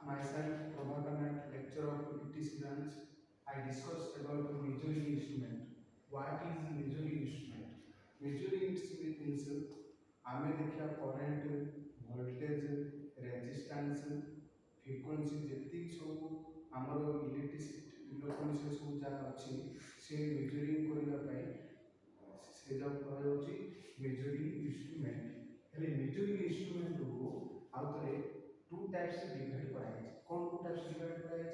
Myself, Prabhakar Naik, lecturer of ETC branch. I discuss about the measuring instrument. What is measuring instrument? Measuring instrument means आमे देखिया current, voltage, resistance, frequency जेतिक सब आमर electricity electronics सब जहाँ अच्छी से measuring करने पाई से जब कहा जाउची मेजरिंग इंस्ट्रूमेंट हेले मेजरिंग इंस्ट्रूमेंट को आउतरे टू टाइप्स डिवाइड करा है कौन टू टाइप्स डिवाइड करा है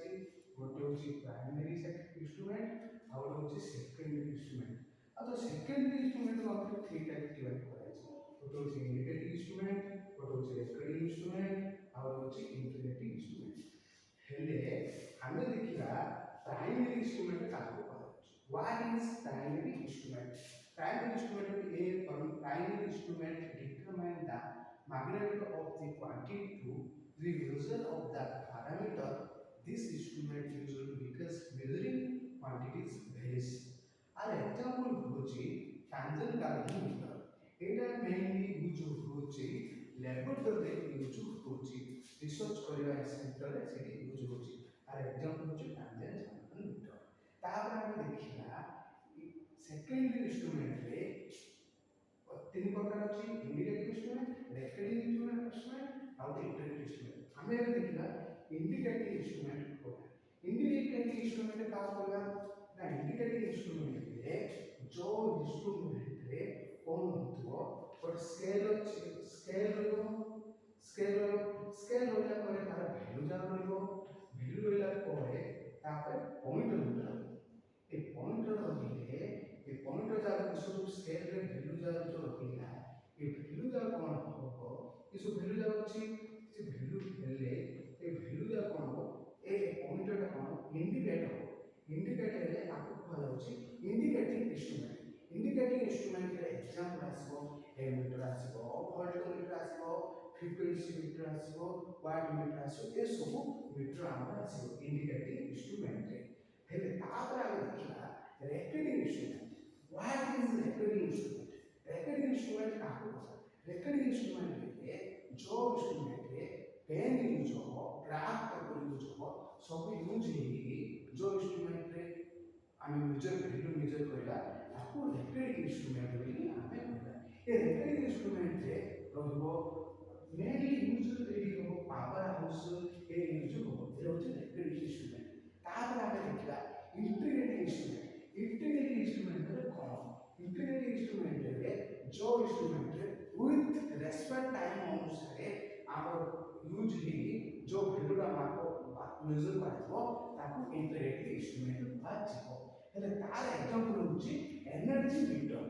गोटे होची प्राइमरी इंस्ट्रूमेंट और होची सेकेंडरी इंस्ट्रूमेंट आ तो सेकेंडरी इंस्ट्रूमेंट को आउतरे थ्री टाइप डिवाइड करा है गोटे होची इंडिकेटिंग इंस्ट्रूमेंट गोटे होची रेकॉर्डिंग इंस्ट्रूमेंट और होची इंटरप्रेटिंग इंस्ट्रूमेंट हेले हमें देखिला प्राइमरी इंस्ट्रूमेंट काको कहउछ what is primary instrument primary instrument a primary instrument determine the magnitude of the quantity to the measure of the parameter this instrument usually because measuring quantities varies our example होची tangent galvanometer एटा mainly use होची laboratory रे use होची research करबा centre रे सेठी use होची are example होची tangent galvanometer तापर हम देखिला सेकेंडरी इंस्ट्रूमेंट रे तीन प्रकार अछि इंडिकेटिंग इंस्ट्रूमेंट रेकॉर्डिंग इंस्ट्रूमेंट और इंटरप्रेटिंग इंस्ट्रूमेंट हमें देखिला इंडिकेटिंग इंस्ट्रूमेंट को इंडिकेटिंग इंस्ट्रूमेंट का होगा ना इंडिकेटिंग इंस्ट्रूमेंट रे जो इंस्ट्रूमेंट रे कौन होतो और स्केल स्केल होला करे तार वैल्यू जा रहलो वैल्यू होला करे तापर पॉइंटर होला ए पॉइंटर रहिले ए पॉइंटर जागा सब स्केल रे वैल्यू जा जो रहिला ए वैल्यू जा कोन हो ए सब वैल्यू जा अछि से वैल्यू हेले ए वैल्यू जा कोन हो ए पॉइंटर का कोन इंडिकेटर रे आपको कहा जाउछि इंडिकेटिंग इंस्ट्रूमेंट रे एग्जांपल आसीबो एमीटर आसीबो वोल्टमीटर आसीबो फ्रीक्वेंसी मीटर आसीबो वाट मीटर आसीबो ए सब मीटर आमर आसीबो इंडिकेटिंग इंस्ट्रूमेंट रे हेले तापर आमे देखिला recording instrument what is recording instrument Kako recording instrument रे जो इंस्ट्रूमेंट रे पेन यूज हो ग्राफ पेपर यूज हो सब यूज ही जो इंस्ट्रूमेंट रे आमे मेजर करला ताको रेकॉर्डिंग इंस्ट्रूमेंट बोली आमे कहला ए रेकॉर्डिंग इंस्ट्रूमेंट रे रहबो मेनली यूज रेडी हो पावर हाउस ए यूज हो ए होचे रेकॉर्डिंग इंस्ट्रूमेंट तापर आमे देखला इंटीग्रेटेड इंस्ट्रूमेंट रे कोन इंटीग्रेटेड इंस्ट्रूमेंट रे जो इंस्ट्रूमेंट रे विथ रेस्पेक्ट टाइम अनुसार आम यूज ही जो वैल्यूटा माको मेजर करबो ताको इंटीग्रेटेड इंस्ट्रूमेंट बाजिबो हेले तार एग्जांपल होची एनर्जी मीटर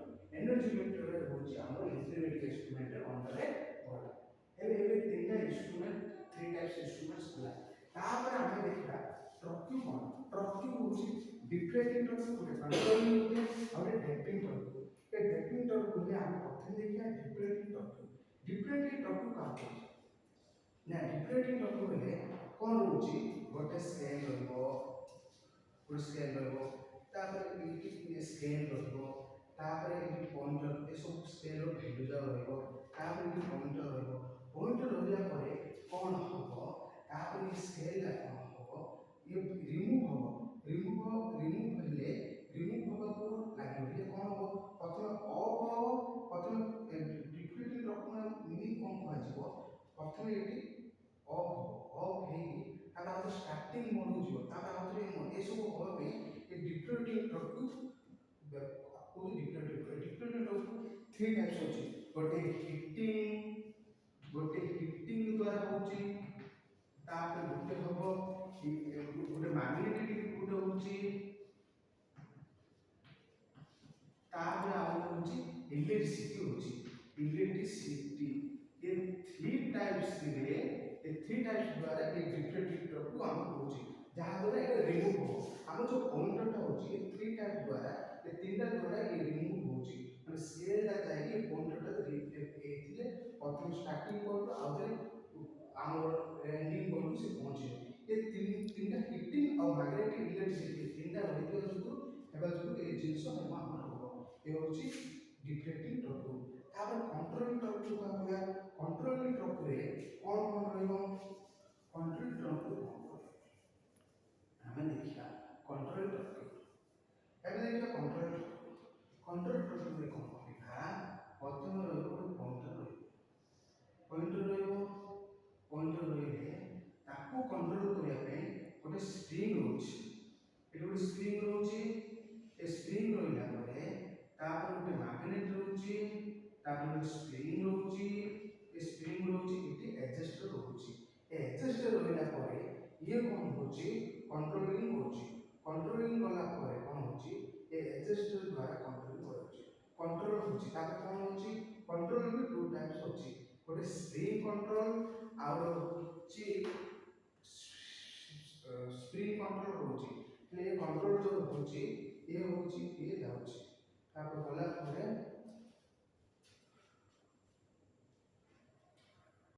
रे होची हमर इंटीग्रेटेड इंस्ट्रूमेंट रे अंडर रे पड़ा हेले एबे तीनटा इंस्ट्रूमेंट थ्री टाइप्स इंस्ट्रूमेंट्स होला तापर हम देखला ट्रक्यू होची डिफरेंट ट्रक्यू होते कंट्रोलिंग होते और डेपिंग ट्रक्यू ए डेपिंग ट्रक्यू ले हम प्रथम देखिया डिफरेंट ट्रक्यू का ना डिफरेंट ट्रक्यू ले कोन होची गोटे स्केल रहबो तापर ये स्केल रहबो तापर ये पॉइंटर ए सब स्केल रो वैल्यू जा रहबो तापर ये पॉइंटर रहला परे कोन हबो तापर ये स्केल ला कोन हबो ये रिमूव हेले रिमूव होगा को लागियो ये कोन हो प्रथम ऑफ हो प्रथम डिफरेंट डॉक्यूमेंट मीनिंग कोन कह जिवो प्रथम एटी ऑफ हे ताका तो स्टार्टिंग मोड हो जिवो ताका आउतरे मोड ए सब हो में ये डिफरेंट ट्रक्यू को डिफरेंट ट्रक्यू थ्री टाइप्स होची गोटे हिटिंग द्वारा होची तापर गोटे हबो गोटे मैग्नेटिक गोटे होची तापर आउ होची इलेक्ट्रिसिटी ये थ्री टाइप्स द्वारा ये डिफरेंट ट्रक्यू हम होची जहाँ द्वारा ये रिमूव हो हम जो पॉइंटर टा होची ये थ्री टाइप द्वारा ये तीनटा द्वारा ये रिमूव होची माने स्केल टा जाई पॉइंटर टा एथिले प्रथम स्टार्टिंग पॉइंट आउथरे आमर एंडिंग पॉइंट से पहुंचे ये तीनटा हिटिंग और मैग्नेटिक इलेक्ट्रिसिटी तीनटा रहितो जको हेबा जको ए जिंस हेमा हो ए होची डिफरेंट ट्रक्यू तापर कंट्रोलिंग ट्रक्यू का होया कंट्रोलिंग ट्रक्यू रे कोन रहइबो कंट्रोलिंग ट्रक्यू ये कौन होची कंट्रोलिंग होची कंट्रोलिंग गला परे कौन होची ए एडजस्टर द्वारा कंट्रोल होची कंट्रोल होची तापर कौन होची कंट्रोल भी टू टाइप्स होची गोटे स्प्रिंग कंट्रोल और होची स्प्रिंग कंट्रोल होची ये कंट्रोल जो होची ये होची ये जाउची तापर गला परे